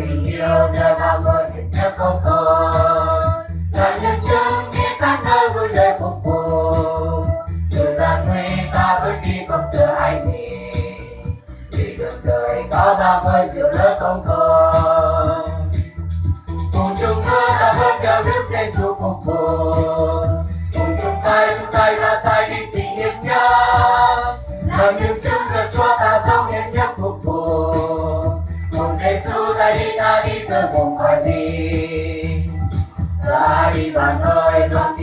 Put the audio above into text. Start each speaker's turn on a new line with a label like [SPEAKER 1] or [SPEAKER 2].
[SPEAKER 1] tình yêu nơi bao người hiệp nhất không thôi. Là nhân chứng biết khắp nơi vui đời phục vụ. Từ gian nguy ta bước đi không sợ hãi gì. Vì đường đời có bao người diệu lớn không thôi. Cùng chung bước ta bước theo Đức Giêsu phục vụ. Cùng chung tay ta sai đi tình yêu nhau. Làm những chứng cho Chúa ta sống hiệp nhất phục vụ. Cùng Giêsu ta đi từ vùng khỏi đi. Ta đi bạn ơi luôn